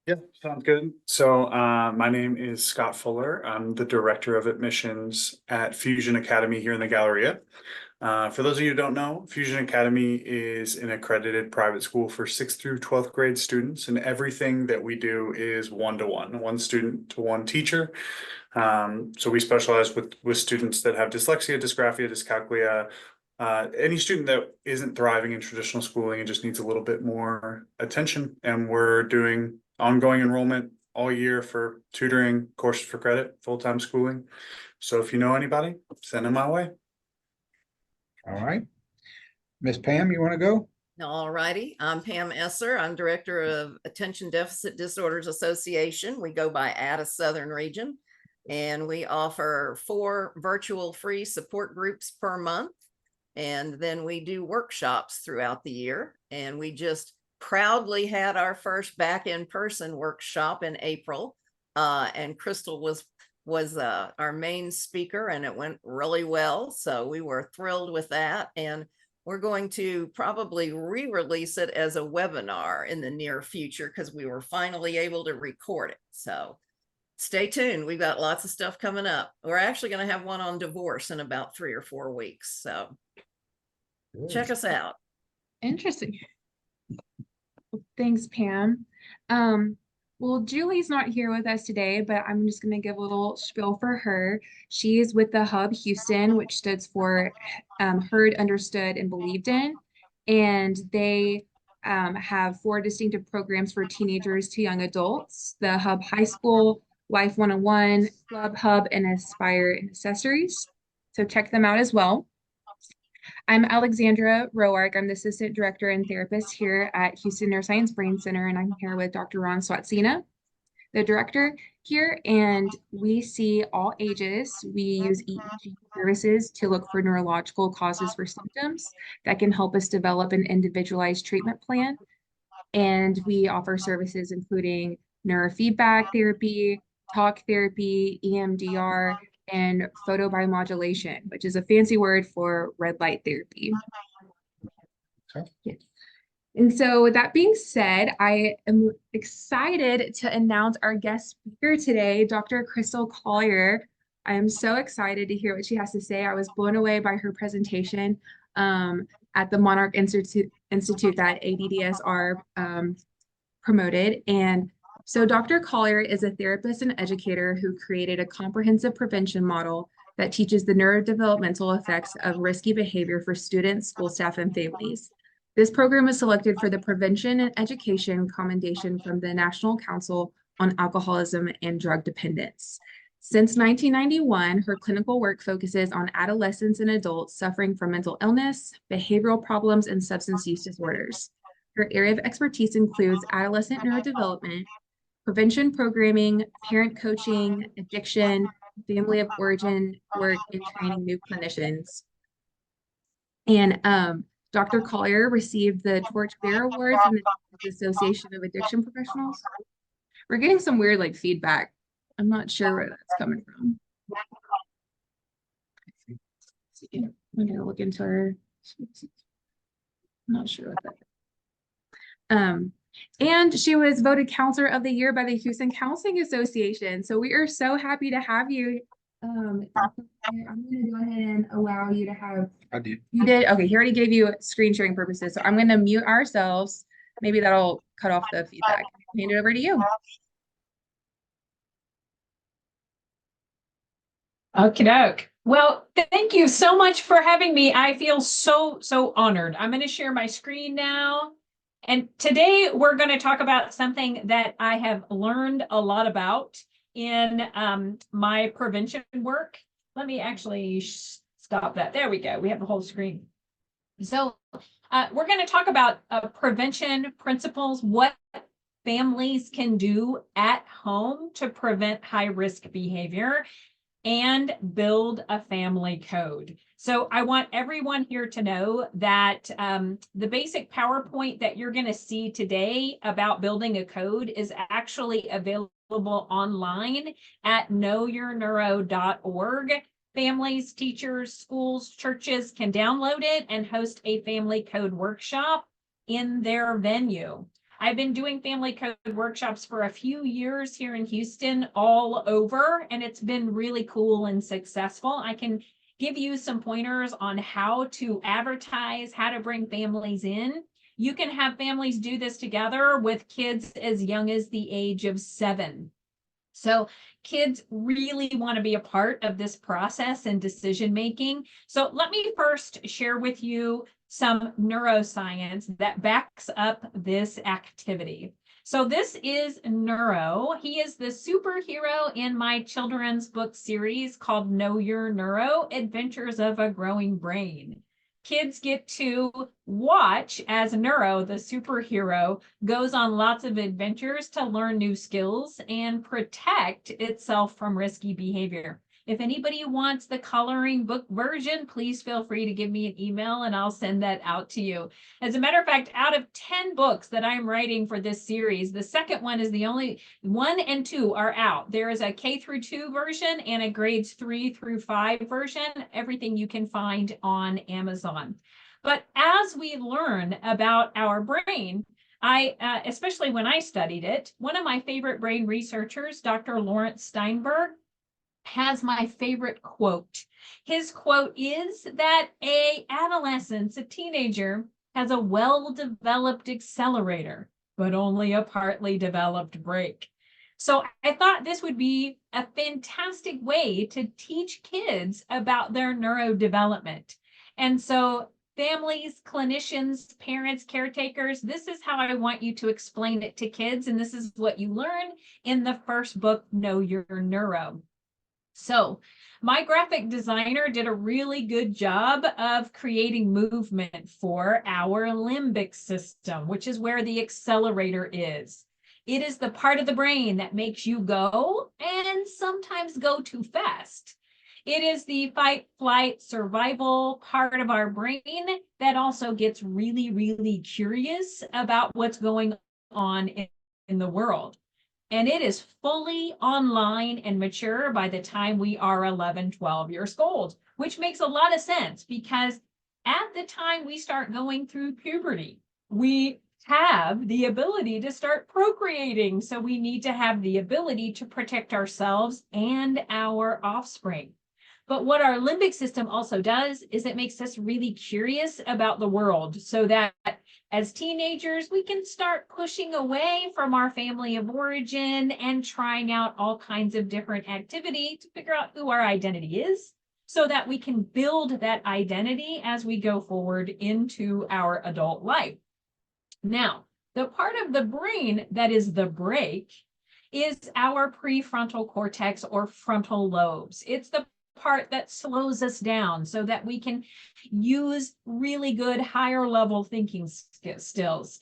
Yeah, sounds good. So, my name is Scott Fuller. I'm the director of admissions at Fusion Academy here in the Galleria. For those of you who don't know, Fusion Academy is an accredited private school for 6th through 12th grade students, and everything that we do is one-to-one, one student to one teacher. So we specialize with students that have dyslexia, dysgraphia, dyscalculia, any student that isn't thriving in traditional schooling and just needs a little bit more attention. And we're doing ongoing enrollment all year for tutoring, courses for credit, full-time schooling. So if you know anybody, send them my way. All right. Miss Pam, you want to go? All righty. I'm Pam Esser. I'm director of Attention Deficit Disorders Association. We go by ADA Southern Region, and we offer 4 virtual free support groups per month. And then we do workshops throughout the year. And we just proudly had our first back in person workshop in April. And Crystal was our main speaker, and it went really well. So we were thrilled with that. And we're going to probably re-release it as a webinar in the near future because we were finally able to record it. So stay tuned. We've got lots of stuff coming up. We're actually going to have one on divorce in about 3 or 4 weeks. So check us out. Interesting. Thanks, Pam. Well, Julie's not here with us today, but I'm just going to give a little spiel for her. She is with the Hub Houston, which stands for Heard, Understood, and Believed in. And they have 4 distinctive programs for teenagers to young adults: the Hub High School, Life 101, Club Hub, and Aspire and Accessories. So check them out as well. I'm Alexandra Roark. I'm the assistant director and therapist here at Houston Neuroscience Brain Center, and I'm here with Dr. Ron Swatsina, the director here, and we see all ages. We use EEG services to look for neurological causes for symptoms that can help us develop an individualized treatment plan. And we offer services including neurofeedback therapy, talk therapy, EMDR, and photobiomodulation, which is a fancy word for red light therapy. Okay. Yes. And so with that being said, I am excited to announce our guest speaker today, Dr. Crystal Collier. I am so excited to hear what she has to say. I was blown away by her presentation at the Monarch Institute that ADDSR promoted. And so Dr. Collier is a therapist and educator who created a comprehensive prevention model that teaches the neurodevelopmental effects of risky behavior for students, school staff, and families. This program is selected for the Prevention and Education Commendation from the National Council on Alcoholism and Drug Dependence. Since 1991, her clinical work focuses on adolescents and adults suffering from mental illness, behavioral problems, and substance use disorders. Her area of expertise includes adolescent neurodevelopment, prevention programming, parent coaching, addiction, family of origin work, and training new clinicians. And Dr. Collier received the Torchbearer Award from the Association of Addiction Professionals. We're getting some weird feedback. I'm not sure where that's coming from. I'm gonna look into her. I'm not sure what that is. And she was voted Counselor of the Year by the Houston Counseling Association. So we are so happy to have you. I'm going to go ahead and allow you to have. I did. You did? Okay, he already gave you screen sharing purposes. So I'm going to mute ourselves. Maybe that'll cut off the feedback. Hand it over to you. Okie doke. Well, thank you so much for having me. I feel so honored. I'm going to share my screen now. And today we're going to talk about something that I have learned a lot about in my prevention work. Let me actually stop that. There we go. We have the whole screen. So we're going to talk about prevention principles, what families can do at home to prevent high-risk behavior, and build a family code. So I want everyone here to know that the basic PowerPoint that you're going to see today about building a code is actually available online at knowyourneuro.org. Families, teachers, schools, churches can download it and host a family code workshop in their venue. I've been doing family code workshops for a few years here in Houston all over, and it's been really cool and successful. I can give you some pointers on how to advertise, how to bring families in. You can have families do this together with kids as young as the age of 7. So kids really want to be a part of this process and decision making. So let me first share with you some neuroscience that backs up this activity. So this is Neuro. He is the superhero in my children's book series called Know Your Neuro: Adventures of a Growing Brain. Kids get to watch as Neuro, the superhero, goes on lots of adventures to learn new skills and protect itself from risky behavior. If anybody wants the coloring book version, please feel free to give me an email and I'll send that out to you. As a matter of fact, out of 10 books that I'm writing for this series, the second one is the only 1 and 2 are out. There is a K-2 version and a grades 3 through 5 version. Everything you can find on Amazon. But as we learn about our brain, especially when I studied it, one of my favorite brain researchers, Dr. Lawrence Steinberg, has my favorite quote. His quote is that a adolescent, a teenager, has a well-developed accelerator, but only a partly developed brake. So I thought this would be a fantastic way to teach kids about their neurodevelopment. And so families, clinicians, parents, caretakers, this is how I want you to explain it to kids. And this is what you learn in the first book, Know Your Neuro. So my graphic designer did a really good job of creating movement for our limbic system, which is where the accelerator is. It is the part of the brain that makes you go and sometimes go too fast. It is the fight, flight, survival part of our brain that also gets really, really curious about what's going on in the world. And it is fully online and mature by the time we are 11, 12 years old, which makes a lot of sense because at the time we start going through puberty, we have the ability to start procreating. So we need to have the ability to protect ourselves and our offspring. But what our limbic system also does is it makes us really curious about the world so that as teenagers, we can start pushing away from our family of origin and trying out all kinds of different activity to figure out who our identity is so that we can build that identity as we go forward into our adult life. Now, the part of the brain that is the brake is our prefrontal cortex or frontal lobes. It's the part that slows us down so that we can use really good higher level thinking skills.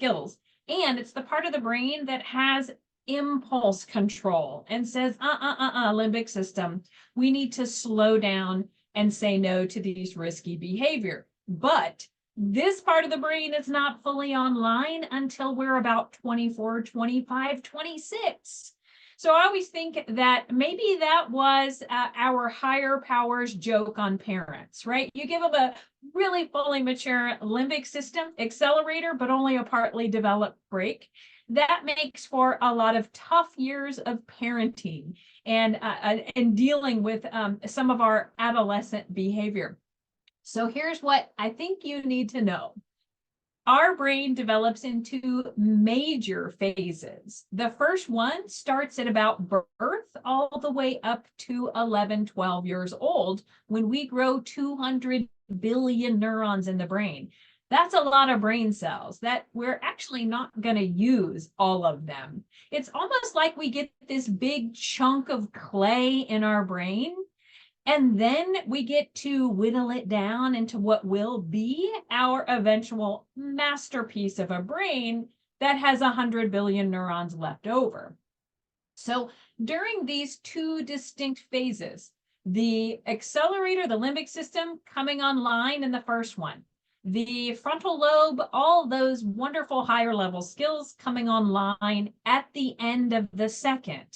And it's the part of the brain that has impulse control and says, limbic system, we need to slow down and say no to these risky behavior. But this part of the brain is not fully online until we're about 24, 25, 26. So I always think that maybe that was our higher powers joke on parents, right? You give them a really fully mature limbic system accelerator, but only a partly developed brake. That makes for a lot of tough years of parenting and dealing with some of our adolescent behavior. So here's what I think you need to know. Our brain develops into major phases. The first one starts at about birth all the way up to 11, 12 years old when we grow 200 billion neurons in the brain. That's a lot of brain cells that we're actually not going to use all of them. It's almost like we get this big chunk of clay in our brain. And then we get to whittle it down into what will be our eventual masterpiece of a brain that has 100 billion neurons left over. So during these two distinct phases, the accelerator, the limbic system coming online in the first one, the frontal lobe, all those wonderful higher level skills coming online at the end of the second.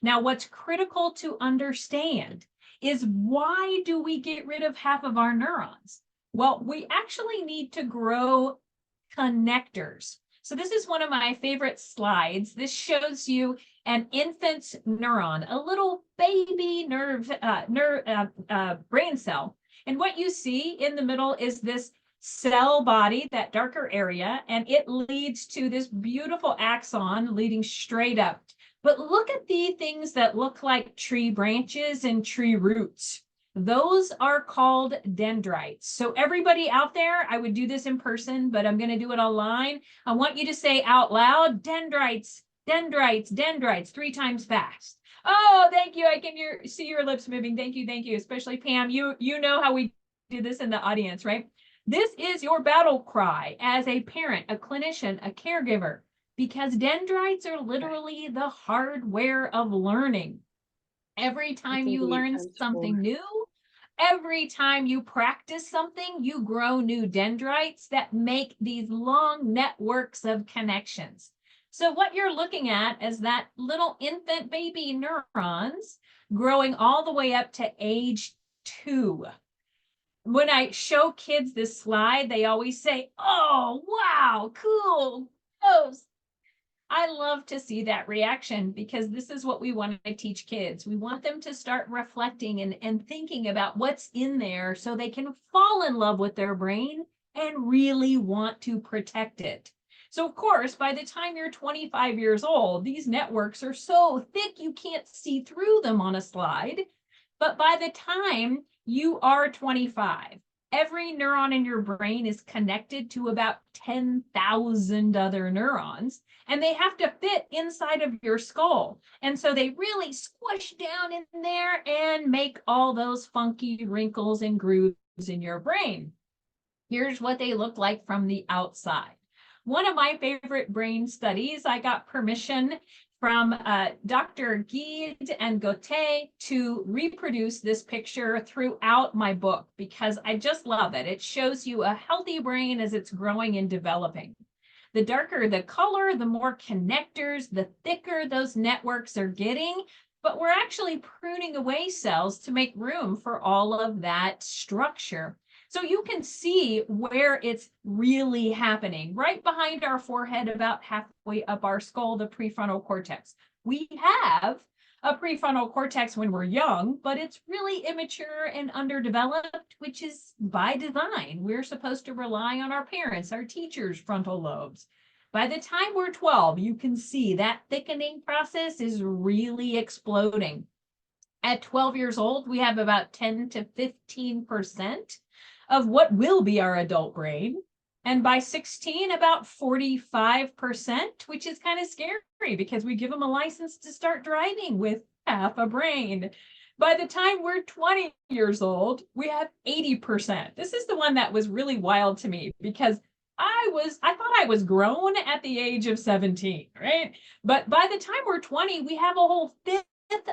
Now, what's critical to understand is why do we get rid of half of our neurons? Well, we actually need to grow connectors. So this is one of my favorite slides. This shows you an infant's neuron, a little baby brain cell. And what you see in the middle is this cell body, that darker area, and it leads to this beautiful axon leading straight up. But look at the things that look like tree branches and tree roots. Those are called dendrites. So everybody out there, I would do this in person, but I'm going to do it online. I want you to say out loud, dendrites, dendrites, dendrites, 3 times fast. Oh, thank you. I can see your lips moving. Thank you. Thank you. Especially Pam, you know how we do this in the audience, right? This is your battle cry as a parent, a clinician, a caregiver, because dendrites are literally the hardware of learning. Every time you learn something new, every time you practice something, you grow new dendrites that make these long networks of connections. So what you're looking at is that little infant baby neurons growing all the way up to age 2. When I show kids this slide, they always say, "Oh, wow, cool, gross." I love to see that reaction because this is what we want to teach kids. We want them to start reflecting and thinking about what's in there so they can fall in love with their brain and really want to protect it. So of course, by the time you're 25 years old, these networks are so thick you can't see through them on a slide. But by the time you are 25, every neuron in your brain is connected to about 10,000 other neurons, and they have to fit inside of your skull. And so they really squish down in there and make all those funky wrinkles and grooves in your brain. Here's what they look like from the outside. One of my favorite brain studies, I got permission from Dr. Guide and Gauthier to reproduce this picture throughout my book because I just love it. It shows you a healthy brain as it's growing and developing. The darker the color, the more connectors, the thicker those networks are getting, but we're actually pruning away cells to make room for all of that structure. So you can see where it's really happening. Right behind our forehead, about halfway up our skull, the prefrontal cortex. We have a prefrontal cortex when we're young, but it's really immature and underdeveloped, which is by design. We're supposed to rely on our parents, our teachers' frontal lobes. By the time we're 12, you can see that thickening process is really exploding. At 12 years old, we have about 10 to 15% of what will be our adult brain. And by 16, about 45%, which is kind of scary because we give them a license to start driving with half a brain. By the time we're 20 years old, we have 80%. This is the one that was really wild to me because I thought I was grown at the age of 17, right? But by the time we're 20, we have a whole fifth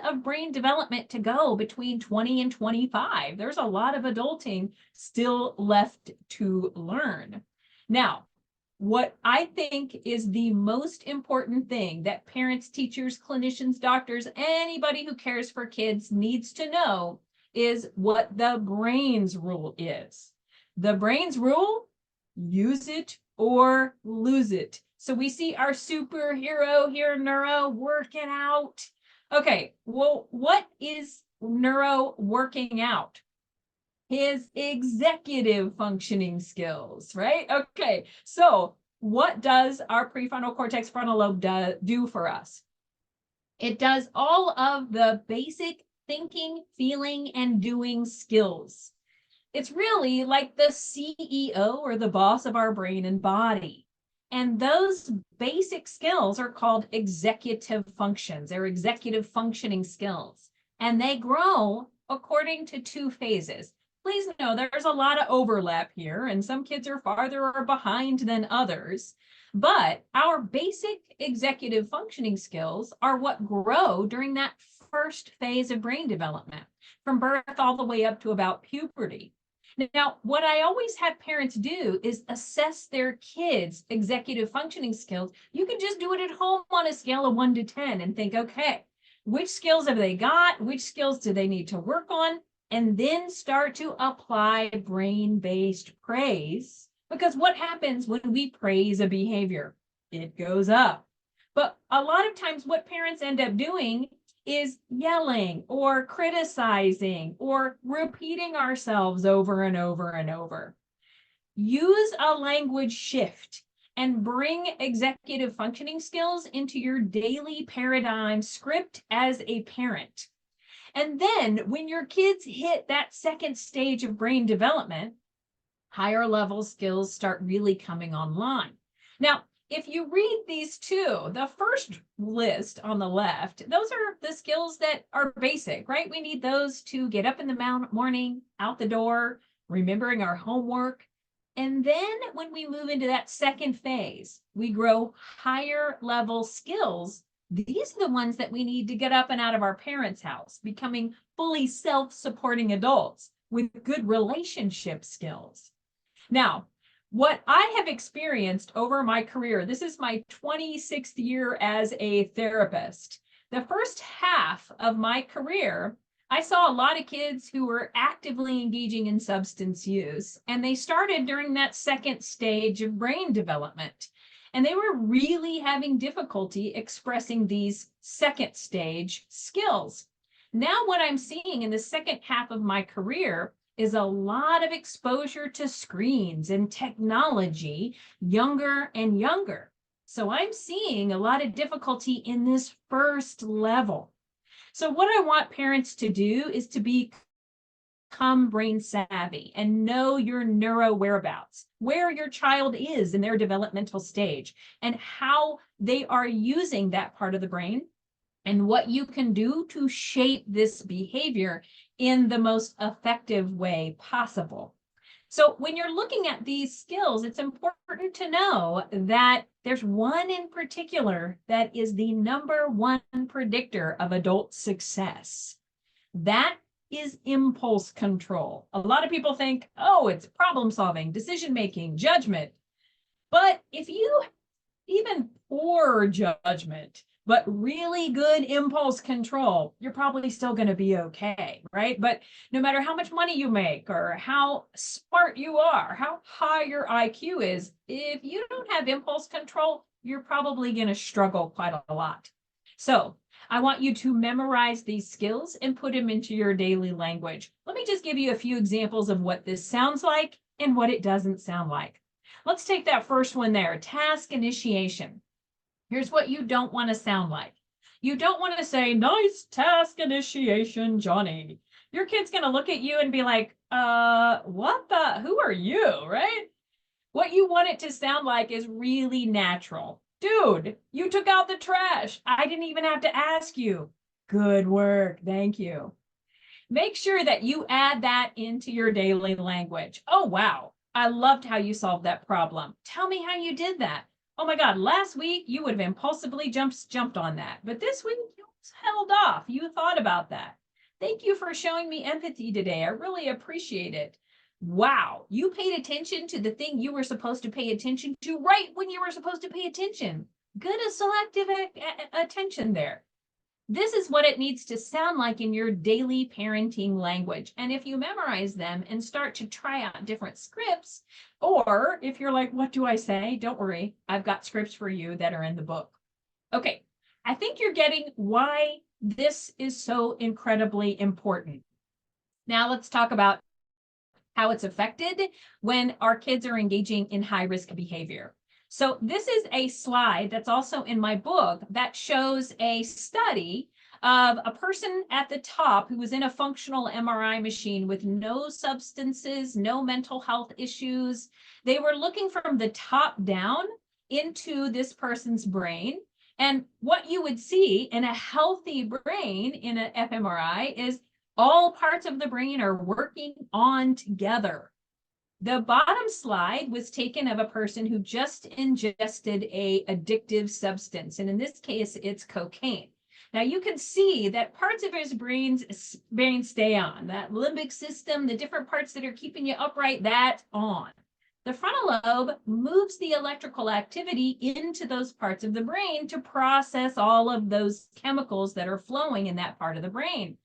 of brain development to go between 20 and 25. There's a lot of adulting still left to learn. Now, what I think is the most important thing that parents, teachers, clinicians, doctors, anybody who cares for kids needs to know is what the brain's rule is. The brain's rule, use it or lose it. So we see our superhero here, Neuro, working out. Okay, well, what is Neuro working out? His executive functioning skills, right? Okay, so what does our prefrontal cortex frontal lobe do for us? It does all of the basic thinking, feeling, and doing skills. It's really like the CEO or the boss of our brain and body. And those basic skills are called executive functions. They're executive functioning skills. And they grow according to 2 phases. Please know there's a lot of overlap here, and some kids are farther or behind than others. But our basic executive functioning skills are what grow during that first phase of brain development, from birth all the way up to about puberty. Now, what I always have parents do is assess their kids' executive functioning skills. You can just do it at home on a scale of 1 to 10 and think, okay, which skills have they got? Which skills do they need to work on? And then start to apply brain-based praise. Because what happens when we praise a behavior? it goes up. But a lot of times what parents end up doing is yelling or criticizing or repeating ourselves over and over and over. Use a language shift and bring executive functioning skills into your daily paradigm script as a parent. And then when your kids hit that second stage of brain development, higher level skills start really coming online. Now, if you read these two, the first list on the left, those are the skills that are basic, right? We need those to get up in the morning, out the door, remembering our homework. And then when we move into that second phase, we grow higher level skills. These are the ones that we need to get up and out of our parents' house, becoming fully self-supporting adults with good relationship skills. Now, what I have experienced over my career, this is my 26th year as a therapist. The first half of my career, I saw a lot of kids who were actively engaging in substance use, and they started during that second stage of brain development. And they were really having difficulty expressing these second stage skills. Now, what I'm seeing in the second half of my career is a lot of exposure to screens and technology, younger and younger. So I'm seeing a lot of difficulty in this first level. So what I want parents to do is to become brain savvy and know your NeuroWhereabouts, where your child is in their developmental stage and how they are using that part of the brain and what you can do to shape this behavior in the most effective way possible. So when you're looking at these skills, it's important to know that there's one in particular that is the #1 predictor of adult success. That is impulse control. A lot of people think, oh, it's problem solving, decision making, judgment. But if you even poor judgment, but really good impulse control, you're probably still going to be okay, right? But no matter how much money you make or how smart you are, how high your IQ is, if you don't have impulse control, you're probably going to struggle quite a lot. So I want you to memorize these skills and put them into your daily language. Let me just give you a few examples of what this sounds like and what it doesn't sound like. Let's take that first one there, task initiation. Here's what you don't want to sound like. You don't want to say, nice task initiation, Johnny. Your kid's going to look at you and be like, who are you, right? What you want it to sound like is really natural. Dude, you took out the trash. I didn't even have to ask you. Good work. Thank you. Make sure that you add that into your daily language. Oh, wow. I loved how you solved that problem. Tell me how you did that. Oh my God, last week you would have impulsively jumped on that, but this week you held off. You thought about that. Thank you for showing me empathy today. I really appreciate it. Wow, you paid attention to the thing you were supposed to pay attention to right when you were supposed to pay attention. Good selective attention there. This is what it needs to sound like in your daily parenting language. And if you memorize them and start to try out different scripts, or if you're like, what do I say? Don't worry, I've got scripts for you that are in the book. Okay, I think you're getting why this is so incredibly important. Now let's talk about how it's affected when our kids are engaging in high-risk behavior. So this is a slide that's also in my book that shows a study of a person at the top who was in a functional MRI machine with no substances, no mental health issues. They were looking from the top down into this person's brain. And what you would see in a healthy brain in an fMRI is all parts of the brain are working on together. The bottom slide was taken of a person who just ingested a addictive substance, and in this case, it's cocaine. Now you can see that parts of his brain stay on. That limbic system, the different parts that are keeping you upright, that's on. The frontal lobe moves the electrical activity into those parts of the brain to process all of those chemicals that are flowing in that part of the brain.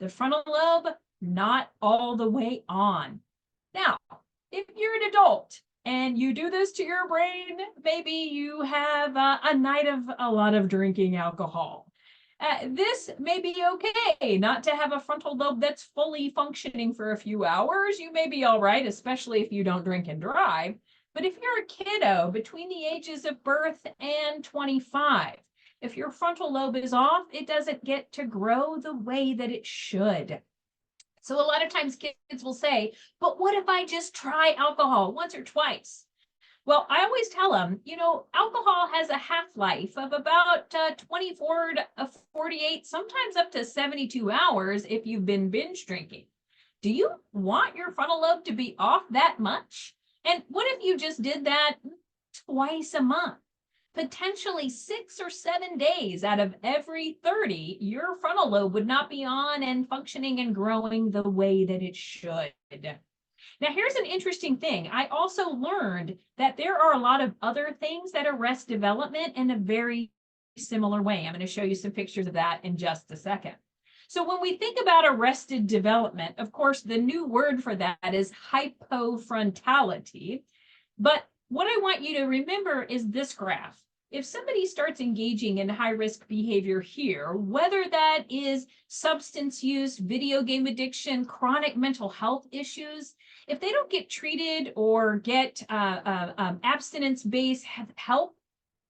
The frontal lobe, not all the way on. Now, if you're an adult and you do this to your brain, maybe you have a night of a lot of drinking alcohol. This may be okay not to have a frontal lobe that's fully functioning for a few hours. You may be all right, especially if you don't drink and drive. But if you're a kiddo between the ages of birth and 25, if your frontal lobe is off, it doesn't get to grow the way that it should. So a lot of times kids will say, but what if I just try alcohol once or twice? Well, I always tell them, you know, alcohol has a half-life of about 24 to 48, sometimes up to 72 hours if you've been binge drinking. Do you want your frontal lobe to be off that much? And what if you just did that twice a month? Potentially 6 or 7 days out of every 30, your frontal lobe would not be on and functioning and growing the way that it should. Now, here's an interesting thing. I also learned that there are a lot of other things that arrest development in a very similar way. I'm going to show you some pictures of that in just a second. So when we think about arrested development, of course, the new word for that is hypofrontality. But what I want you to remember is this graph. If somebody starts engaging in high-risk behavior here, whether that is substance use, video game addiction, chronic mental health issues, if they don't get treated or get abstinence-based help,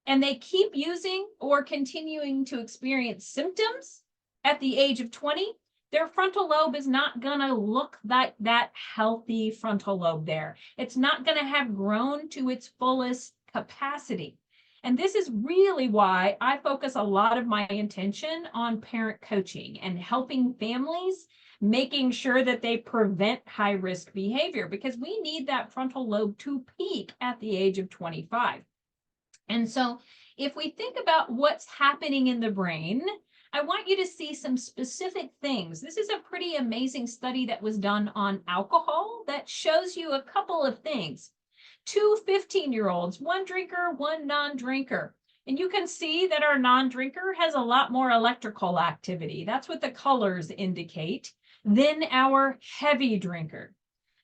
and they keep using or continuing to experience symptoms at the age of 20, their frontal lobe is not going to look like that healthy frontal lobe there. It's not going to have grown to its fullest capacity. And this is really why I focus a lot of my attention on parent coaching and helping families, making sure that they prevent high-risk behavior, because we need that frontal lobe to peak at the age of 25. And so if we think about what's happening in the brain, I want you to see some specific things. This is a pretty amazing study that was done on alcohol that shows you a couple of things. 2 15-year-olds, one drinker, one non-drinker. And you can see that our non-drinker has a lot more electrical activity. That's what the colors indicate than our heavy drinker.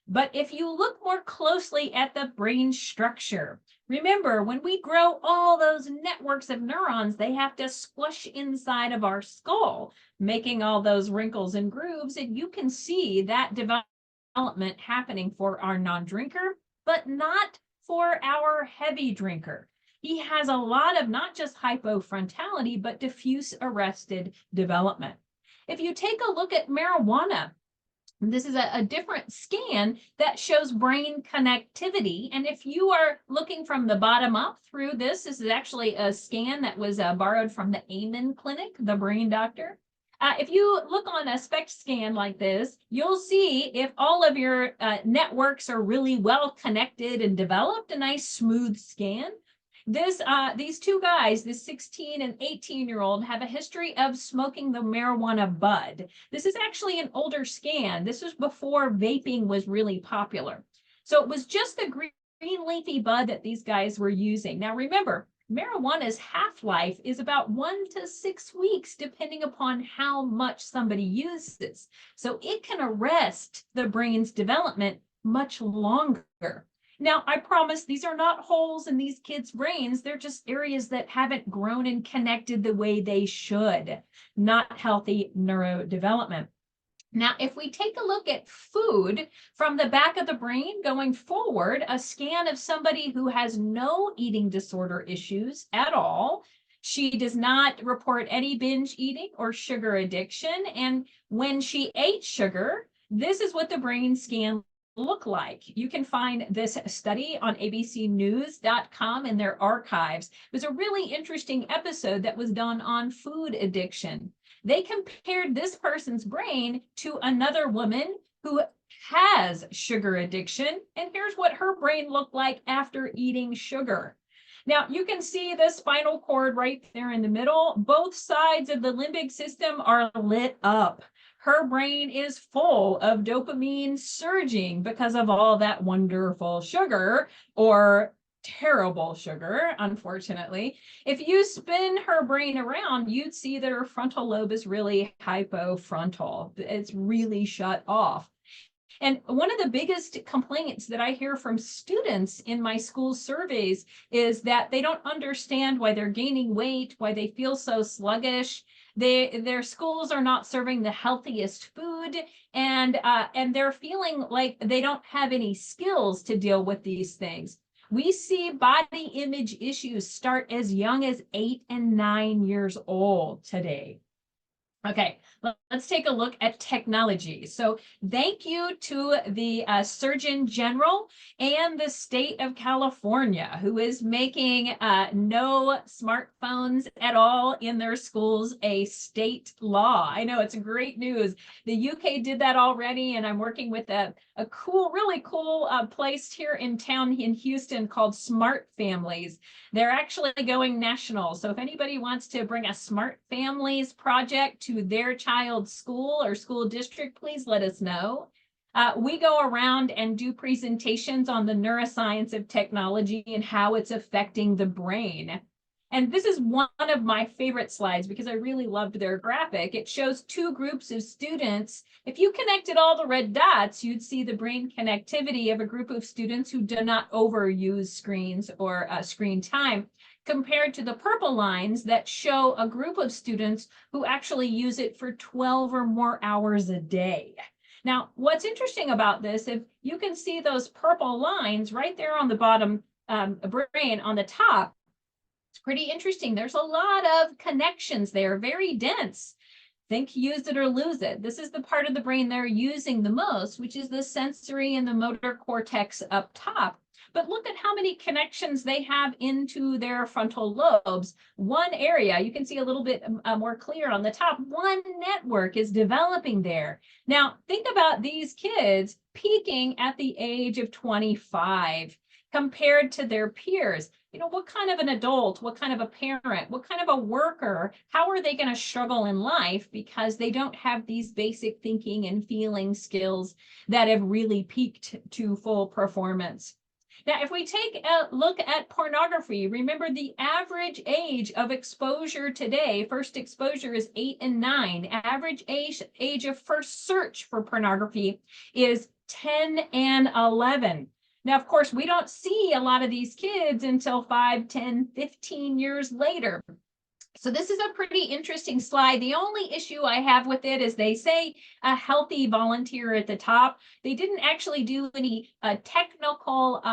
But if you look more closely at the brain structure, remember, when we grow all those networks of neurons, they have to squish inside of our skull, making all those wrinkles and grooves. And you can see that development happening for our non-drinker, but not for our heavy drinker. He has a lot of not just hypofrontality, but diffuse arrested development. If you take a look at marijuana, this is a different scan that shows brain connectivity. And if you are looking from the bottom up through this is actually a scan that was borrowed from the Amen Clinic, the brain doctor. If you look on a SPECT scan like this, you'll see if all of your networks are really well connected and developed, a nice smooth scan. These two guys, this 16 and 18-year-old, have a history of smoking the marijuana bud. This is actually an older scan. This was before vaping was really popular. So it was just the green leafy bud that these guys were using. Now remember, marijuana's half-life is about 1 to 6 weeks, depending upon how much somebody uses. So it can arrest the brain's development much longer. Now, I promise these are not holes in these kids' brains. They're just areas that haven't grown and connected the way they should, not healthy neurodevelopment. Now, if we take a look at food from the back of the brain going forward, a scan of somebody who has no eating disorder issues at all. She does not report any binge eating or sugar addiction. And when she ate sugar, this is what the brain scan look like. You can find this study on abcnews.com in their archives. It was a really interesting episode that was done on food addiction. They compared this person's brain to another woman who has sugar addiction, and here's what her brain looked like after eating sugar. Now, you can see the spinal cord right there in the middle. Both sides of the limbic system are lit up. Her brain is full of dopamine surging because of all that wonderful sugar, or terrible sugar, unfortunately. If you spin her brain around, you'd see that her frontal lobe is really hypofrontal. It's really shut off. And one of the biggest complaints that I hear from students in my school surveys is that they don't understand why they're gaining weight, why they feel so sluggish. Their schools are not serving the healthiest food, and they're feeling like they don't have any skills to deal with these things. We see body image issues start as young as 8 and 9 years old today. Okay, let's take a look at technology. So thank you to the Surgeon General and the state of California, who is making no smartphones at all in their schools a state law. I know, it's great news. The UK did that already, and I'm working with a really cool place here in town in Houston called Smart Families. They're actually going national. So if anybody wants to bring a Smart Families project to their child's school or school district, please let us know. We go around and do presentations on the neuroscience of technology and how it's affecting the brain. And this is one of my favorite slides because I really loved their graphic. It shows two groups of students. If you connected all the red dots, you'd see the brain connectivity of a group of students who do not overuse screens or screen time, compared to the purple lines that show a group of students who actually use it for 12 or more hours a day. Now, what's interesting about this, if you can see those purple lines right there on the bottom brain on the top, it's pretty interesting. There's a lot of connections there, very dense. Think use it or lose it. This is the part of the brain they're using the most, which is the sensory and the motor cortex up top. But look at how many connections they have into their frontal lobes. One area, you can see a little bit more clear on the top, one network is developing there. Now, think about these kids peaking at the age of 25 compared to their peers. You know, what kind of an adult, what kind of a parent, what kind of a worker, how are they going to struggle in life because they don't have these basic thinking and feeling skills that have really peaked to full performance? Now, if we take a look at pornography, remember the average age of exposure today, first exposure is 8 and 9. Average age of first search for pornography is 10 and 11. Now, of course, we don't see a lot of these kids until 5, 10, 15 years later. So this is a pretty interesting slide. The only issue I have with it is they say a healthy volunteer at the top. They didn't actually do any technical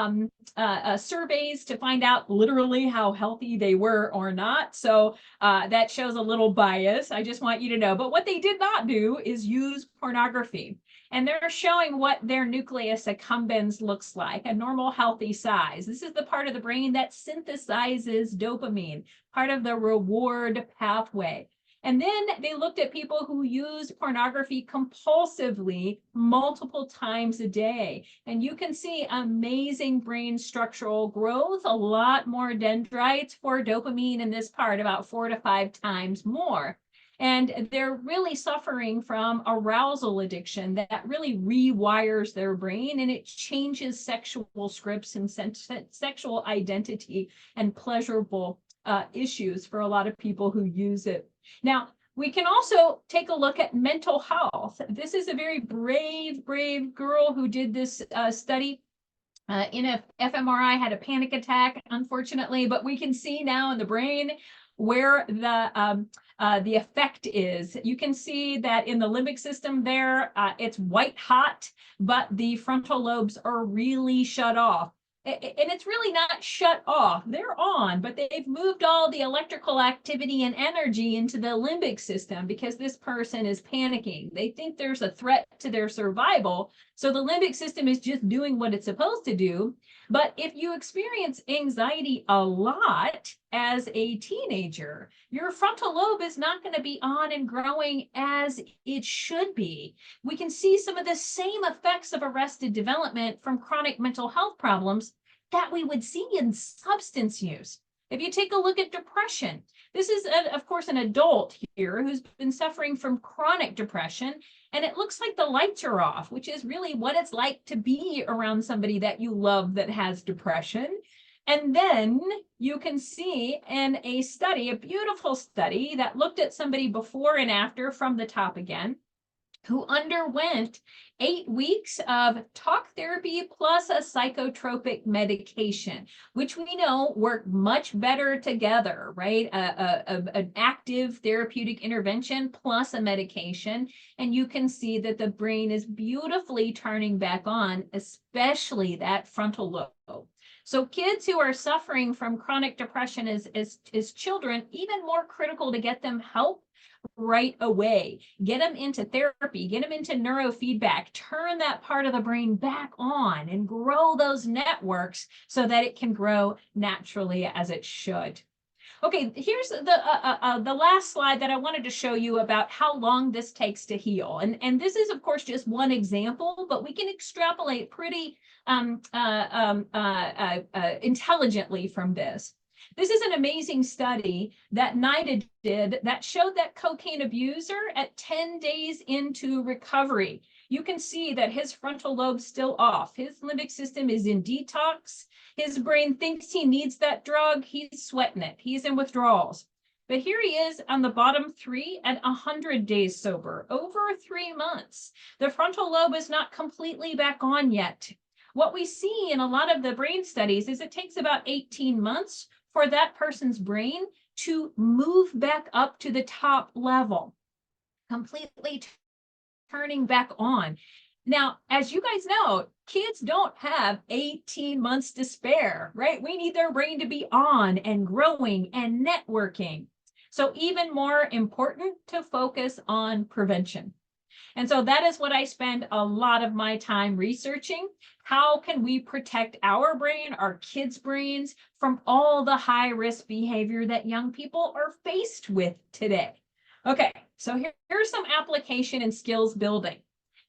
surveys to find out literally how healthy they were or not. So that shows a little bias. I just want you to know. But what they did not do is use pornography. And they're showing what their nucleus accumbens looks like, a normal healthy size. This is the part of the brain that synthesizes dopamine, part of the reward pathway. And then they looked at people who use pornography compulsively multiple times a day. And you can see amazing brain structural growth, a lot more dendrites for dopamine in this part, about 4 to 5 times more. And they're really suffering from arousal addiction that really rewires their brain, and it changes sexual scripts and sexual identity and pleasurable issues for a lot of people who use it. Now, we can also take a look at mental health. This is a very brave girl who did this study. In a fMRI, had a panic attack, unfortunately, but we can see now in the brain where the effect is. You can see that in the limbic system there, it's white hot, but the frontal lobes are really shut off. And it's really not shut off. They're on, but they've moved all the electrical activity and energy into the limbic system because this person is panicking. They think there's a threat to their survival. So the limbic system is just doing what it's supposed to do. But if you experience anxiety a lot as a teenager, your frontal lobe is not going to be on and growing as it should be. We can see some of the same effects of arrested development from chronic mental health problems that we would see in substance use. If you take a look at depression, this is, of course, an adult here who's been suffering from chronic depression, and it looks like the lights are off, which is really what it's like to be around somebody that you love that has depression. And then you can see in a study, a beautiful study that looked at somebody before and after from the top again. who underwent 8 weeks of talk therapy plus a psychotropic medication, which we know work much better together, right? An active therapeutic intervention plus a medication. And you can see that the brain is beautifully turning back on, especially that frontal lobe. So kids who are suffering from chronic depression as children, even more critical to get them help right away. Get them into therapy, get them into neurofeedback, turn that part of the brain back on and grow those networks so that it can grow naturally as it should. Okay, here's the last slide that I wanted to show you about how long this takes to heal. And this is, of course, just one example, but we can extrapolate pretty intelligently from this. This is an amazing study that NIDA did that showed that cocaine abuser at 10 days into recovery, you can see that his frontal lobe's still off. His limbic system is in detox. His brain thinks he needs that drug. He's sweating it. He's in withdrawals. But here he is on the bottom 3 at 100 days sober, over 3 months. The frontal lobe is not completely back on yet. What we see in a lot of the brain studies is it takes about 18 months for that person's brain to move back up to the top level, completely turning back on. Now, as you guys know, kids don't have 18 months to spare, right? We need their brain to be on and growing and networking. So even more important to focus on prevention. And so that is what I spend a lot of my time researching. How can we protect our brain, our kids' brains, from all the high-risk behavior that young people are faced with today? Okay, so here's some application and skills building.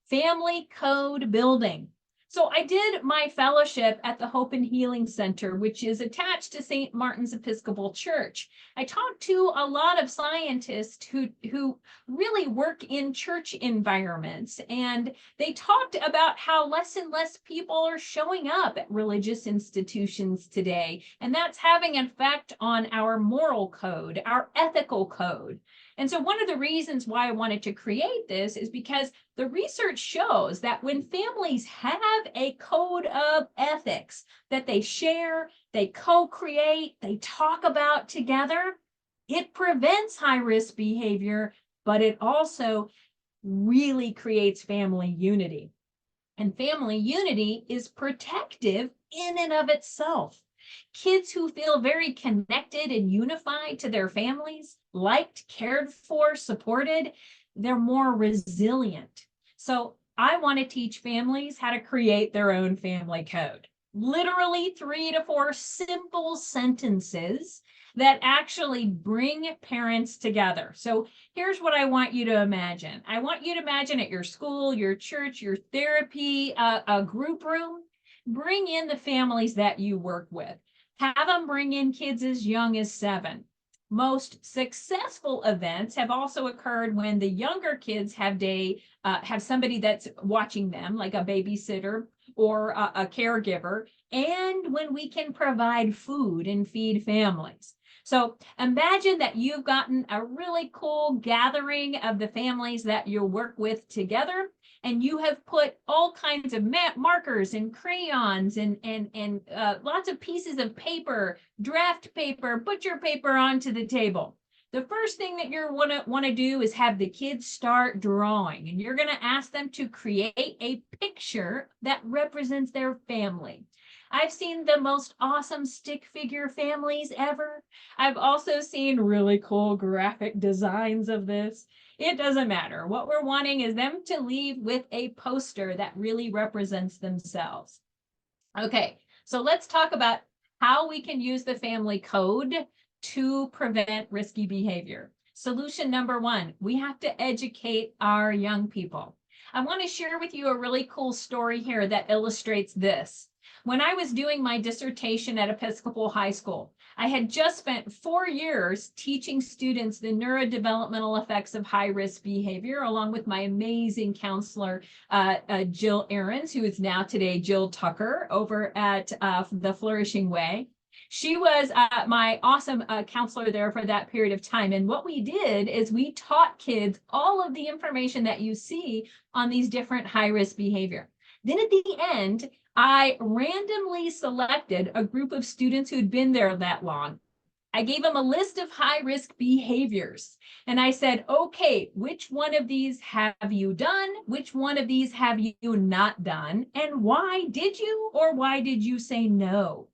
Family code building. So I did my fellowship at the Hope and Healing Center, which is attached to St. Martin's Episcopal Church. I talked to a lot of scientists who really work in church environments, and they talked about how less and less people are showing up at religious institutions today, and that's having an effect on our moral code, our ethical code. And so one of the reasons why I wanted to create this is because the research shows that when families have a code of ethics that they share, they co-create, they talk about together, it prevents high-risk behavior, but it also really creates family unity. And family unity is protective in and of itself. Kids who feel very connected and unified to their families, liked, cared for, supported, they're more resilient. So I want to teach families how to create their own family code. Literally 3 to 4 simple sentences that actually bring parents together. So here's what I want you to imagine. I want you to imagine at your school, your church, your therapy, a group room. Bring in the families that you work with. Have them bring in kids as young as 7. Most successful events have also occurred when the younger kids have somebody that's watching them, like a babysitter or a caregiver, and when we can provide food and feed families. So imagine that you've gotten a really cool gathering of the families that you work with together, and you have put all kinds of markers and crayons and lots of pieces of paper, draft paper, butcher paper onto the table. The first thing that you're want to do is have the kids start drawing, and you're going to ask them to create a picture that represents their family. I've seen the most awesome stick figure families ever. I've also seen really cool graphic designs of this. It doesn't matter. What we're wanting is them to leave with a poster that really represents themselves. Okay, so let's talk about how we can use the family code to prevent risky behavior. Solution number 1, we have to educate our young people. I want to share with you a really cool story here that illustrates this. When I was doing my dissertation at Episcopal High School, I had just spent 4 years teaching students the neurodevelopmental effects of high-risk behavior, along with my amazing counselor, Jill Ahrens, who is now today Jill Tucker over at the Flourishing Way. She was my awesome counselor there for that period of time. And what we did is we taught kids all of the information that you see on these different high-risk behavior. Then at the end, I randomly selected a group of students who'd been there that long. I gave them a list of high-risk behaviors. And I said, okay, which one of these have you done? Which one of these have you not done? And why did you, or why did you say no?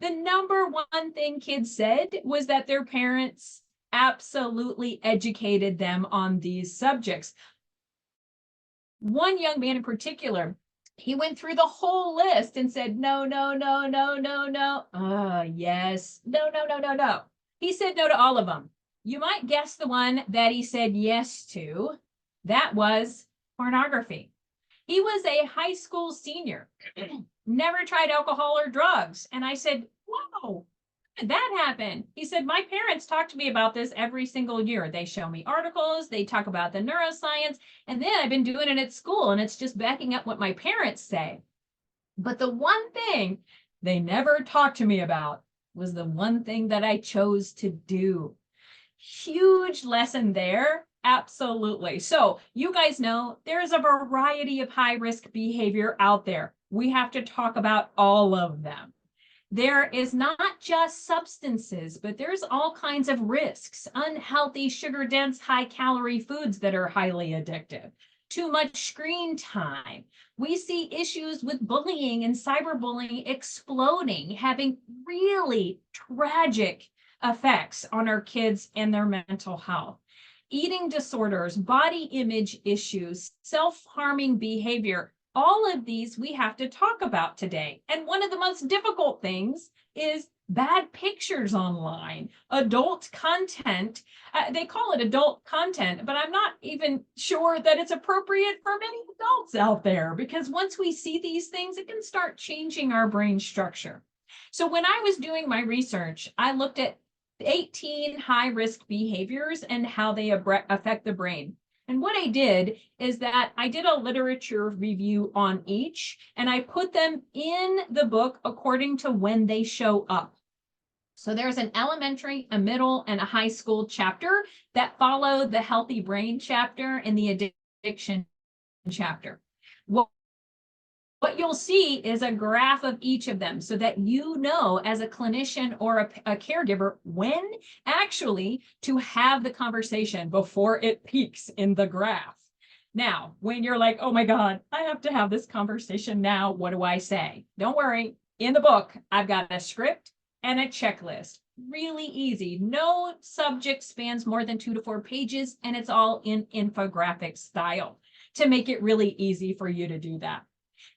The number one thing kids said was that their parents absolutely educated them on these subjects. One young man in particular, he went through the whole list and said, no, no, no, no, no, no. Yes, no, no, no, no, no. He said no to all of them. You might guess the one that he said yes to. That was pornography. He was a high school senior, never tried alcohol or drugs. And I said, wow, how did that happen? He said, my parents talk to me about this every single year. They show me articles, they talk about the neuroscience, and then I've been doing it at school, and it's just backing up what my parents say. But the one thing they never talked to me about was the one thing that I chose to do. Huge lesson there. Absolutely. So you guys know there's a variety of high-risk behavior out there. We have to talk about all of them. There is not just substances, but there's all kinds of risks. Unhealthy, sugar-dense, high-calorie foods that are highly addictive. Too much screen time. We see issues with bullying and cyberbullying exploding, having really tragic effects on our kids and their mental health. Eating disorders, body image issues, self-harming behavior, all of these we have to talk about today. And one of the most difficult things is bad pictures online, adult content. They call it adult content, but I'm not even sure that it's appropriate for many adults out there, because once we see these things, it can start changing our brain structure. So when I was doing my research, I looked at 18 high-risk behaviors and how they affect the brain. And what I did is that I did a literature review on each, and I put them in the book according to when they show up. So there's an elementary, a middle, and a high school chapter that follow the healthy brain chapter and the addiction chapter. What you'll see is a graph of each of them so that you know as a clinician or a caregiver when actually to have the conversation before it peaks in the graph. Now, when you're like, oh my God, I have to have this conversation now, what do I say? Don't worry, in the book, I've got a script and a checklist. Really easy. No subject spans more than 2 to 4 pages, and it's all in infographic style to make it really easy for you to do that.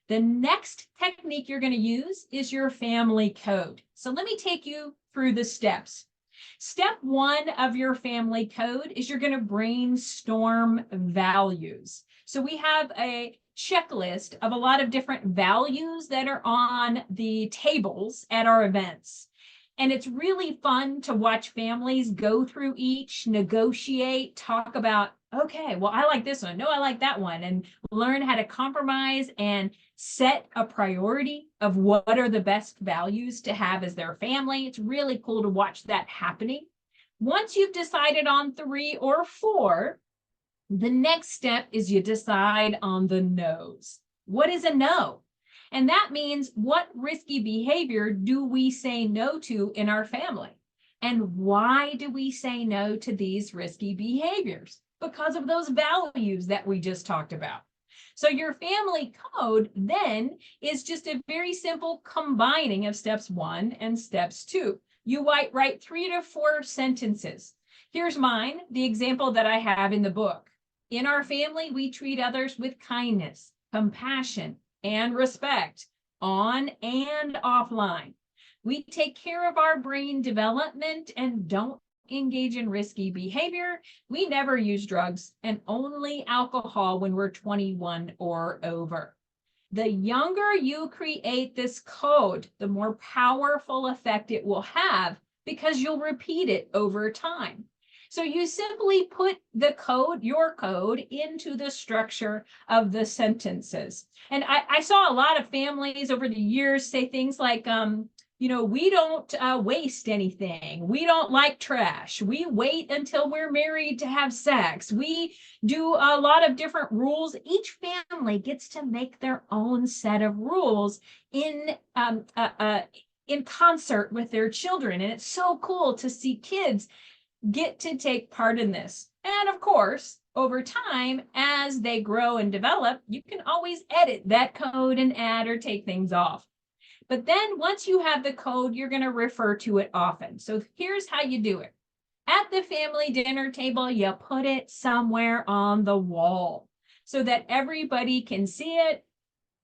The next technique you're going to use is your family code. So let me take you through the steps. Step 1 of your family code is you're going to brainstorm values. So we have a checklist of a lot of different values that are on the tables at our events. And it's really fun to watch families go through each, negotiate, talk about, okay, well, I like this one. No, I like that one. And learn how to compromise and set a priority of what are the best values to have as their family. It's really cool to watch that happening. Once you've decided on 3 or 4, the next step is you decide on the no's. What is a no? And that means what risky behavior do we say no to in our family? And why do we say no to these risky behaviors? Because of those values that we just talked about. So your family code then is just a very simple combining of steps 1 and steps 2. You write 3 to 4 sentences. Here's mine, the example that I have in the book. In our family, we treat others with kindness, compassion, and respect on and offline. We take care of our brain development and don't engage in risky behavior. We never use drugs and only alcohol when we're 21 or over. The younger you create this code, the more powerful effect it will have because you'll repeat it over time. So you simply put the code, your code, into the structure of the sentences. And I saw a lot of families over the years say things like, You know, we don't waste anything. We don't like trash. We wait until we're married to have sex. We do a lot of different rules. Each family gets to make their own set of rules in concert with their children. And it's so cool to see kids get to take part in this. And of course, over time, as they grow and develop, you can always edit that code and add or take things off. But then once you have the code, you're going to refer to it often. So here's how you do it. At the family dinner table, you put it somewhere on the wall so that everybody can see it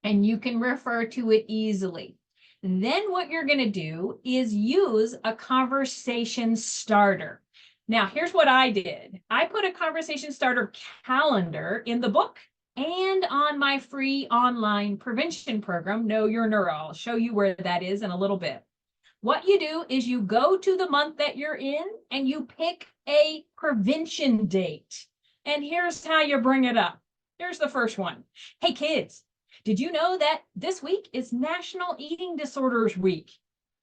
and you can refer to it easily. Then what you're going to do is use a conversation starter. Now, here's what I did. I put a conversation starter calendar in the book and on my free online prevention program, Know Your Neuro. I'll show you where that is in a little bit. What you do is you go to the month that you're in and you pick a prevention date. And here's how you bring it up. Here's the first one. Hey, kids, did you know that this week is National Eating Disorders Week?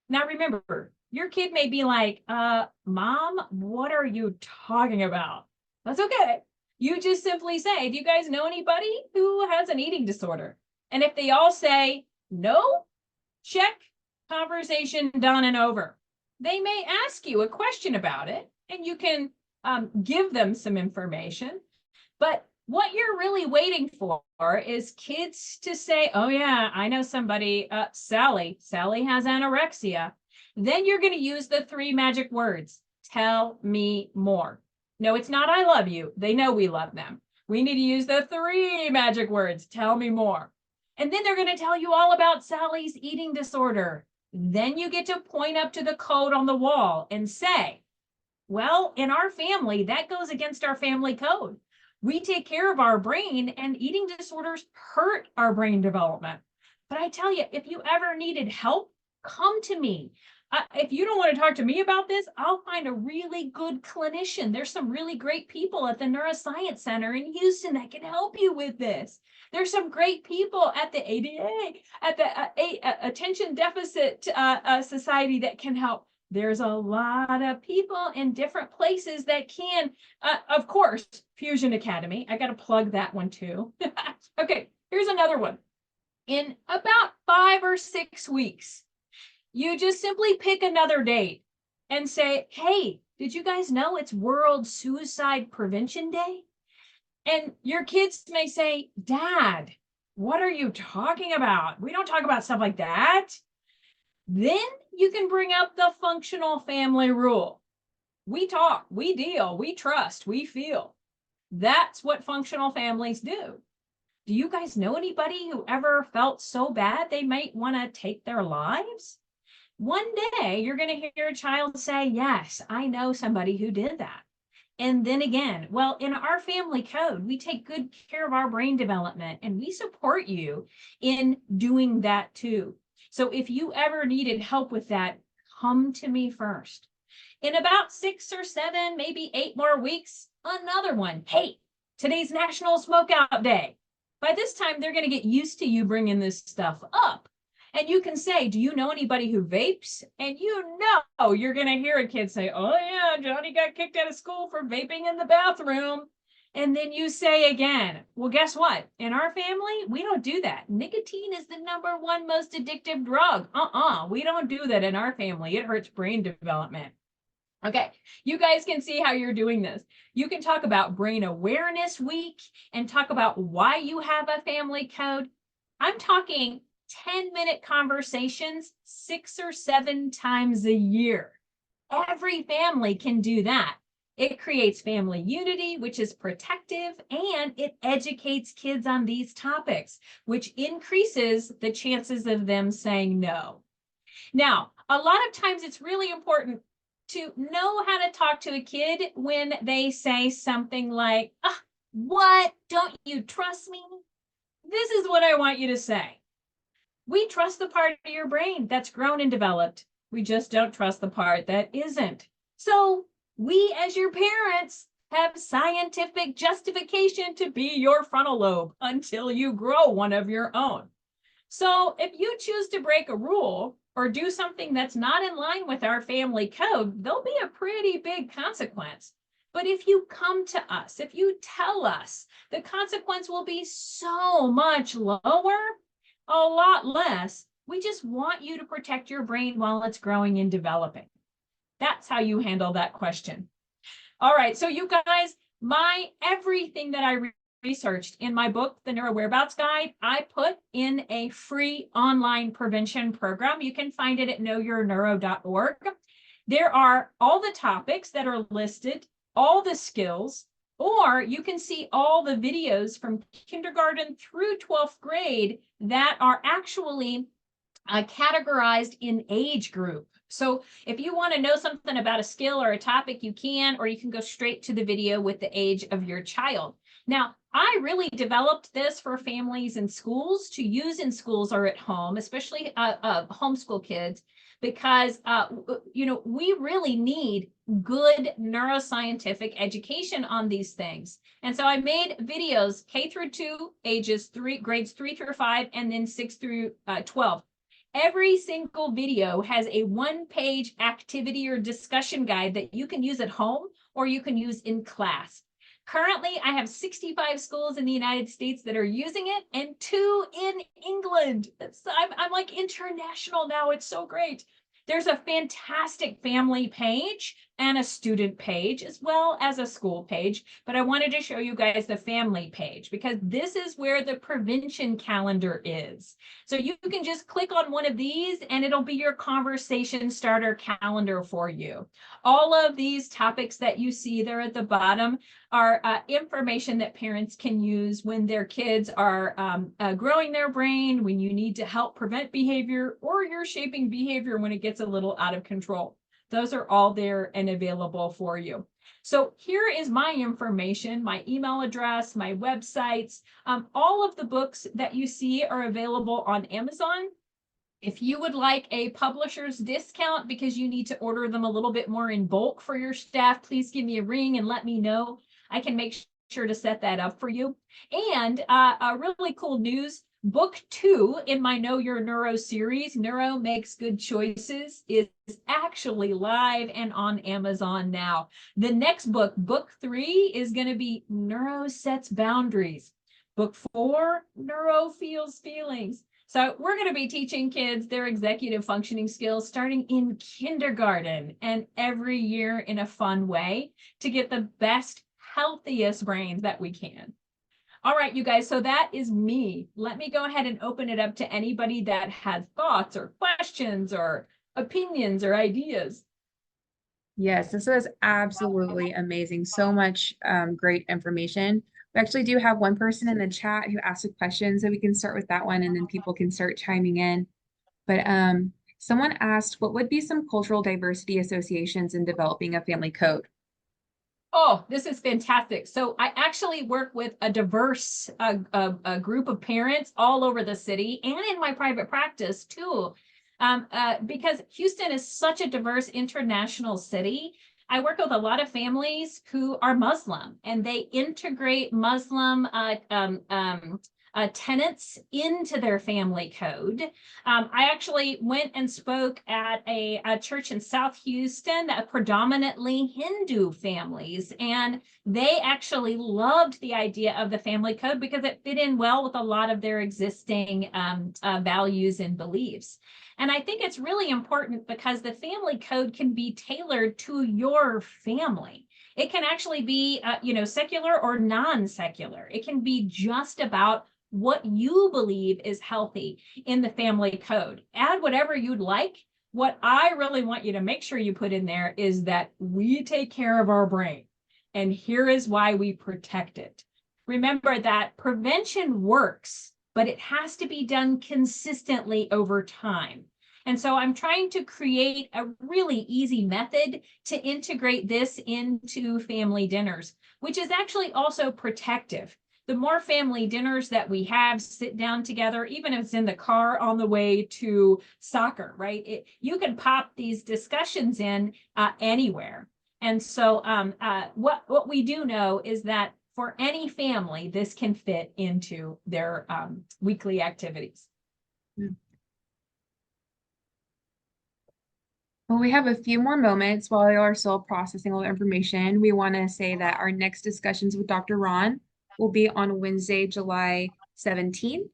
Now, remember, your kid may be like, Mom, what are you talking about? That's okay. You just simply say, do you guys know anybody who has an eating disorder? And if they all say no, check, conversation done and over. They may ask you a question about it and you can give them some information. But what you're really waiting for is kids to say, oh yeah, I know somebody, Sally has anorexia. Then you're going to use the 3 magic words. Tell me more. No, it's not I love you. They know we love them. We need to use the 3 magic words. Tell me more. And then they're going to tell you all about Sally's eating disorder. Then you get to point up to the code on the wall and say, well, in our family, that goes against our family code. We take care of our brain and eating disorders hurt our brain development. But I tell you, if you ever needed help, come to me. If you don't want to talk to me about this, I'll find a really good clinician. There's some really great people at the Neuroscience Center in Houston that can help you with this. There's some great people at the ADA, at the Attention Deficit Society that can help. There's a lot of people in different places that can, of course, Fusion Academy. I got to plug that one too. Okay, here's another one. In about 5 or 6 weeks, you just simply pick another date and say, hey, did you guys know it's World Suicide Prevention Day? And your kids may say, Dad, what are you talking about? We don't talk about stuff like that. Then you can bring up the functional family rule. We talk, we deal, we trust, we feel. That's what functional families do. Do you guys know anybody who ever felt so bad they might want to take their lives? One day you're going to hear a child say, yes, I know somebody who did that. And then again, well, in our family code, we take good care of our brain development and we support you in doing that too. So if you ever needed help with that, come to me first. In about 6 or 7, maybe 8 more weeks, another one. Hey, today's National Smokeout Day. By this time, they're going to get used to you bringing this stuff up. And you can say, do you know anybody who vapes? And you know, you're going to hear a kid say, oh yeah, Johnny got kicked out of school for vaping in the bathroom. And then you say again, well, guess what? In our family, we don't do that. Nicotine is the #1 most addictive drug. We don't do that in our family. It hurts brain development. Okay, you guys can see how you're doing this. You can talk about Brain Awareness Week and talk about why you have a family code. I'm talking 10-minute conversations 6 or 7 times a year. Every family can do that. It creates family unity, which is protective, and it educates kids on these topics, which increases the chances of them saying no. Now, a lot of times it's really important to know how to talk to a kid when they say something like, what? Don't you trust me? This is what I want you to say. We trust the part of your brain that's grown and developed. We just don't trust the part that isn't. So we, as your parents, have scientific justification to be your frontal lobe until you grow one of your own. So if you choose to break a rule or do something that's not in line with our family code, there'll be a pretty big consequence. But if you come to us, if you tell us, the consequence will be so much lower, a lot less. We just want you to protect your brain while it's growing and developing. That's how you handle that question. All right, so you guys, everything that I researched in my book, The NeuroWhereabouts Guide, I put in a free online prevention program. You can find it at knowyourneuro.org. There are all the topics that are listed, all the skills, or you can see all the videos from kindergarten through 12th grade that are actually categorized in age group. So if you want to know something about a skill or a topic, you can, or you can go straight to the video with the age of your child. Now, I really developed this for families and schools to use in schools or at home, especially homeschool kids, because we really need good neuroscientific education on these things. And so I made videos K through 2, grades 3 through 5, and then 6 through 12. Every single video has a one-page activity or discussion guide that you can use at home or you can use in class. Currently, I have 65 schools in the United States that are using it and 2 in England. I'm like international now. It's so great. There's a fantastic family page and a student page as well as a school page, but I wanted to show you guys the family page because this is where the prevention calendar is. So you can just click on one of these and it'll be your conversation starter calendar for you. All of these topics that you see there at the bottom are information that parents can use when their kids are growing their brain, when you need to help prevent behavior, or you're shaping behavior when it gets a little out of control. Those are all there and available for you. So here is my information, my email address, my websites. All of the books that you see are available on Amazon. If you would like a publisher's discount because you need to order them a little bit more in bulk for your staff, please give me a ring and let me know. I can make sure to set that up for you. And a really cool news, book 2 in my Know Your Neuro series, Neuro Makes Good Choices, is actually live and on Amazon now. The next book, book 3, is going to be Neuro Sets Boundaries. Book 4, Neuro Feels Feelings. So we're going to be teaching kids their executive functioning skills starting in kindergarten and every year in a fun way to get the best, healthiest brains that we can. All right, you guys, so that is me. Let me go ahead and open it up to anybody that has thoughts or questions or opinions or ideas. Yes, this was absolutely amazing. So much great information. We actually do have one person in the chat who asked a question, so we can start with that one and then people can start chiming in. But someone asked, what would be some cultural diversity associations in developing a family code? Oh, this is fantastic. So I actually work with a diverse a group of parents all over the city and in my private practice too. Because Houston is such a diverse international city. I work with a lot of families who are Muslim and they integrate Muslim tenets into their family code. I actually went and spoke at a church in South Houston that predominantly Hindu families, and they actually loved the idea of the family code because it fit in well with a lot of their existing values and beliefs. And I think it's really important because the family code can be tailored to your family. It can actually be, secular or non-secular. It can be just about what you believe is healthy in the family code. Add whatever you'd like. What I really want you to make sure you put in there is that we take care of our brain. And here is why we protect it. Remember that prevention works, but it has to be done consistently over time. And so I'm trying to create a really easy method to integrate this into family dinners, which is actually also protective. The more family dinners that we have, sit down together, even if it's in the car on the way to soccer, right? You can pop these discussions in anywhere. And so what we do know is that for any family, this can fit into their weekly activities. Well, we have a few more moments while you are still processing all the information. We want to say that our next discussions with Dr. Ron will be on Wednesday, July 17th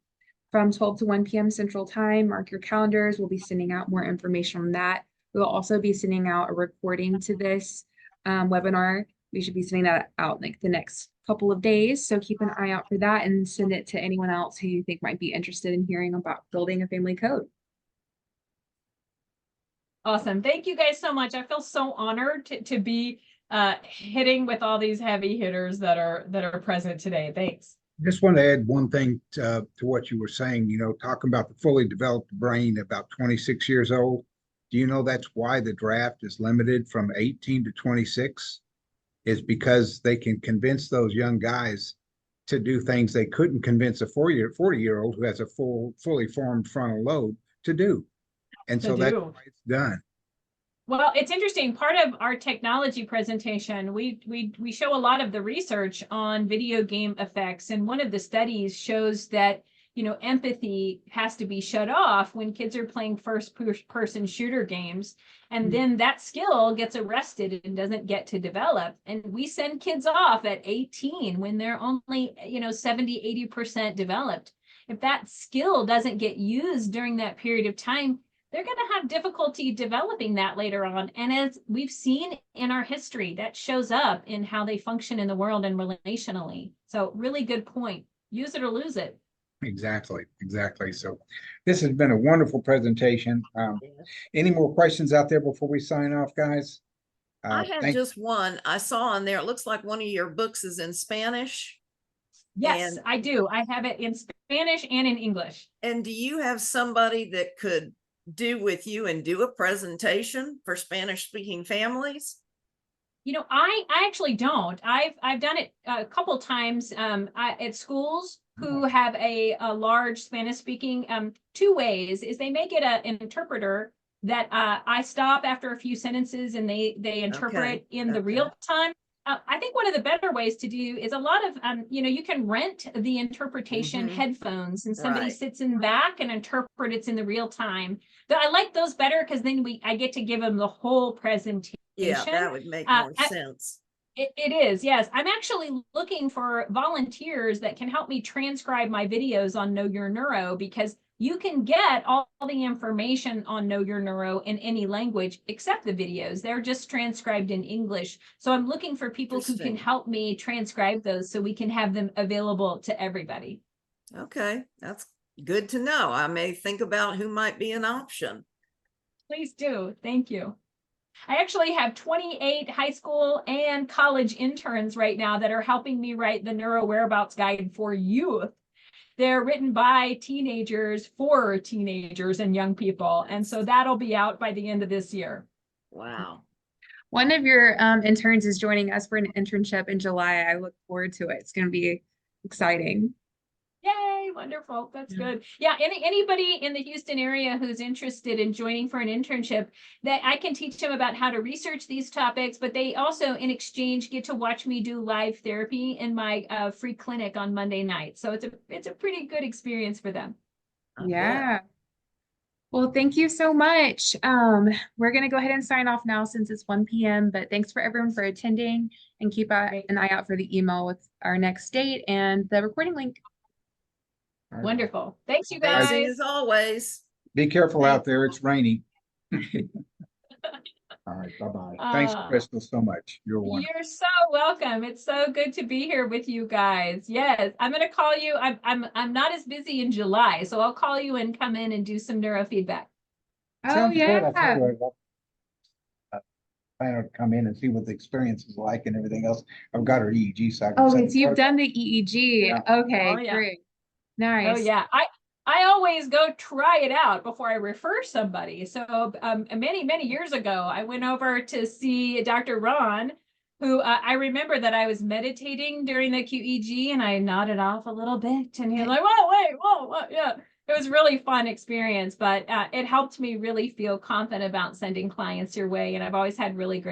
from 12 to 1 p.m. Central Time. Mark your calendars. We'll be sending out more information on that. We'll also be sending out a recording to this webinar. We should be sending that out like the next couple of days. So keep an eye out for that and send it to anyone else who you think might be interested in hearing about building a family code. Awesome. Thank you guys so much. I feel so honored to be hitting with all these heavy hitters that are present today. Thanks. Just want to add one thing to what you were saying, talking about the fully developed brain about 26 years old. Do you know that's why the draft is limited from 18 to 26? Is because they can convince those young guys to do things they couldn't convince a 40-year-old who has a fully formed frontal lobe to do. And so that's why it's done. Well, it's interesting. Part of our technology presentation, we show a lot of the research on video game effects. And one of the studies shows that, empathy has to be shut off when kids are playing first-person shooter games. And then that skill gets arrested and doesn't get to develop. And we send kids off at 18 when they're only, 70, 80% developed. If that skill doesn't get used during that period of time, they're going to have difficulty developing that later on. And as we've seen in our history, that shows up in how they function in the world and relationally. So really good point. Use it or lose it. Exactly. So this has been a wonderful presentation. Any more questions out there before we sign off, guys? I had just one. I saw on there, it looks like one of your books is in Spanish. Yes, I do. I have it in Spanish and in English. And do you have somebody that could do with you and do a presentation for Spanish speaking families? I actually don't. I've done it a couple times at schools who have a large Spanish speaking. Two ways is they make it an interpreter that I stop after a few sentences and they interpret in the real time. I think one of the better ways to do is a lot of, you can rent the interpretation headphones and somebody sits in back and interprets in the real time. But I like those better because then I get to give them the whole presentation. Yeah, that would make more sense. It is, yes. I'm actually looking for volunteers that can help me transcribe my videos on Know Your Neuro, because you can get all the information on Know Your Neuro in any language except the videos. They're just transcribed in English. So I'm looking for people who can help me transcribe those so we can have them available to everybody. Okay, that's good to know. I may think about who might be an option. Please do. Thank you. I actually have 28 high school and college interns right now that are helping me write the NeuroWhereabouts guide for youth. They're written by teenagers for teenagers and young people. And so that'll be out by the end of this year. Wow. One of your interns is joining us for an internship in July. I look forward to it. It's going to be exciting. Yay, wonderful. That's good. Yeah, anybody in the Houston area who's interested in joining for an internship, that I can teach them about how to research these topics, but they also in exchange get to watch me do live therapy in my free clinic on Monday night. So it's a pretty good experience for them. Yeah. Well, thank you so much. We're going to go ahead and sign off now since it's 1 p.m. But thanks for everyone for attending, and keep an eye out for the email with our next date and the recording link. Wonderful. Thanks, you guys. Amazing as always. Be careful out there. It's raining. All right. Bye-bye. Thanks, Crystal, so much. You're wonderful. You're so welcome. It's so good to be here with you guys. Yes, I'm going to call you. I'm not as busy in July, so I'll call you and come in and do some neurofeedback. Oh, yeah. I plan to come in and see what the experience is like and everything else. I've got her EEG. So so you've done the EEG. Yeah. Okay, great. Nice. Oh, yeah. I always go try it out before I refer somebody. So many years ago, I went over to see Dr. Ron, who I remember that I was meditating during the QEG and I nodded off a little bit and he's like, whoa, yeah. It was a really fun experience, but it helped me really feel confident about sending clients your way. And I've always had really great